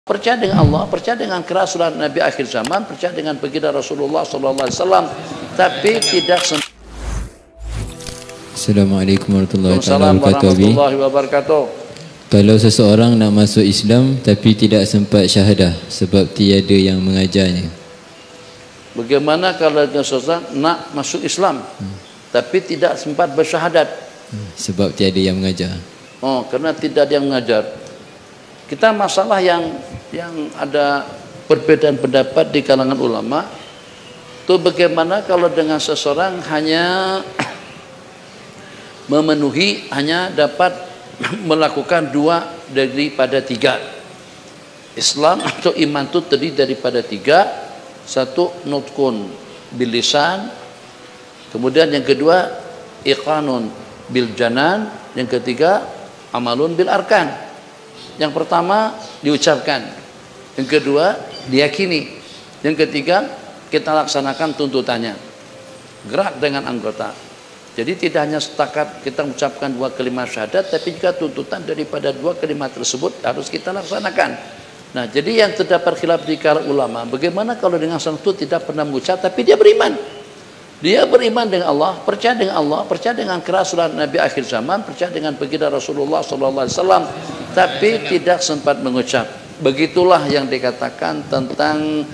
Percaya dengan Allah, percaya dengan kerasulan Nabi akhir zaman, percaya dengan baginda Rasulullah SAW, tapi tidak. Assalamualaikum warahmatullahi wabarakatuh. Kalau seseorang nak masuk Islam tapi tidak sempat syahadah sebab tiada yang mengajarnya, bagaimana kalau seseorang nak masuk Islam tapi tidak sempat bersyahadat? Sebab tiada yang mengajar. Oh, karena tidak ada yang mengajar. Kita masalah yang ada perbedaan pendapat di kalangan ulama itu bagaimana kalau dengan seseorang hanya memenuhi, hanya dapat melakukan 2 daripada 3. Islam atau iman itu terdiri daripada 3. 1 nutkun bil lisan, kemudian yang kedua iqanun bil janan, yang ketiga amalun bil arkan. Yang pertama diucapkan, yang kedua diyakini, yang ketiga kita laksanakan tuntutannya, gerak dengan anggota. Jadi tidak hanya setakat kita mengucapkan 2 kalimat syahadat, tapi juga tuntutan daripada 2 kalimat tersebut harus kita laksanakan. Nah, jadi yang terdapat khilaf di kalangan ulama, bagaimana kalau dengan seorang itu tidak pernah mengucap tapi dia beriman? Dia beriman dengan Allah, percaya dengan kerasulan Nabi akhir zaman, percaya dengan baginda Rasulullah SAW, tapi tidak sempat mengucap. Begitulah yang dikatakan tentang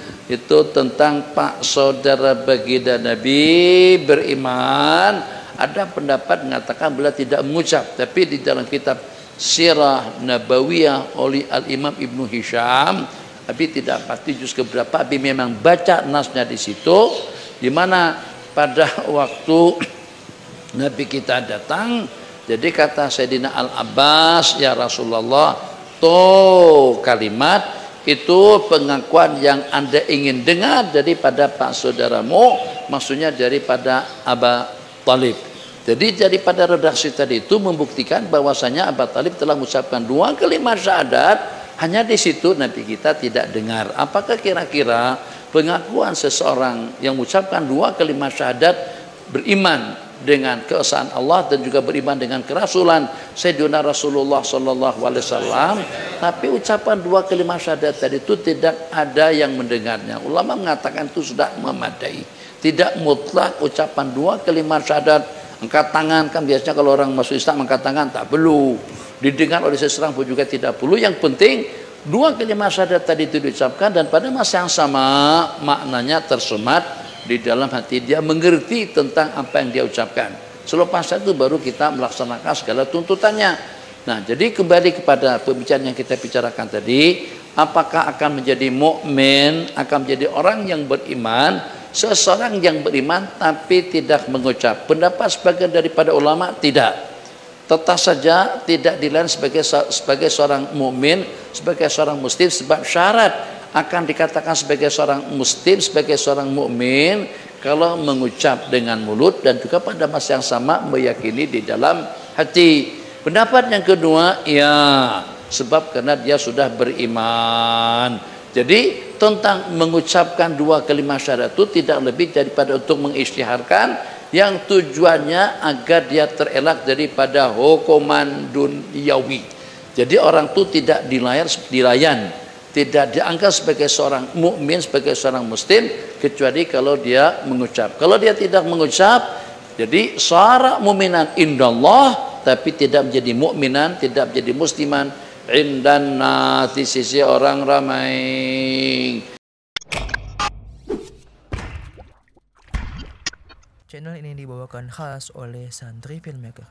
Pak saudara baginda Nabi beriman. Ada pendapat mengatakan beliau tidak mengucap, tapi di dalam kitab Sirah Nabawiyah oleh Al-Imam Ibnu Hisham, tapi tidak pasti juz keberapa, tapi memang baca nasnya di situ, di mana pada waktu Nabi kita datang, jadi kata Sayyidina Al-Abbas, ya Rasulullah, kalimat itu pengakuan yang Anda ingin dengar daripada Pak saudaramu, maksudnya daripada Abu Talib. Jadi daripada redaksi tadi itu membuktikan bahwasanya Abu Talib telah mengucapkan 2 kalimat syahadat, hanya di situ Nabi kita tidak dengar. Apakah kira-kira pengakuan seseorang yang mengucapkan 2 kalimat syahadat, beriman dengan keesaan Allah dan juga beriman dengan kerasulan Sayyidina Rasulullah SAW, tapi ucapan 2 kalimat syahadat tadi itu tidak ada yang mendengarnya? Ulama mengatakan itu sudah memadai. Tidak mutlak ucapan 2 kalimat syahadat. Angkat tangan, kan biasanya kalau orang masuk Islam angkat tangan, tak perlu didengar oleh seseorang pun juga tidak perlu. Yang penting 2 kalimat syahadat tadi itu diucapkan, dan pada masa yang sama maknanya tersemat di dalam hati dia, mengerti tentang apa yang dia ucapkan. Selepas itu baru kita melaksanakan segala tuntutannya. Nah, jadi kembali kepada pembicaraan yang kita bicarakan tadi, apakah akan menjadi mukmin, akan menjadi orang yang beriman seseorang yang beriman tapi tidak mengucap? Pendapat sebagian daripada ulama tidak. Tetap saja tidak dinilai sebagai seorang mukmin, sebagai seorang muslim, sebab syarat akan dikatakan sebagai seorang muslim, sebagai seorang mukmin kalau mengucap dengan mulut dan juga pada masa yang sama meyakini di dalam hati. Pendapat yang kedua, ya, sebab karena dia sudah beriman. Jadi tentang mengucapkan 2 kalimat syahadat itu tidak lebih daripada untuk mengisytiharkan, yang tujuannya agar dia terelak daripada hukuman duniawi. Jadi orang itu tidak dilayan, tidak dianggap sebagai seorang mukmin, sebagai seorang muslim, kecuali kalau dia mengucap. Kalau dia tidak mengucap, jadi syara mu'minan indallah, tapi tidak menjadi mukminan, tidak menjadi musliman indan nas, di sisi orang ramai. Channel ini dibawakan khas oleh Santri Filmmaker.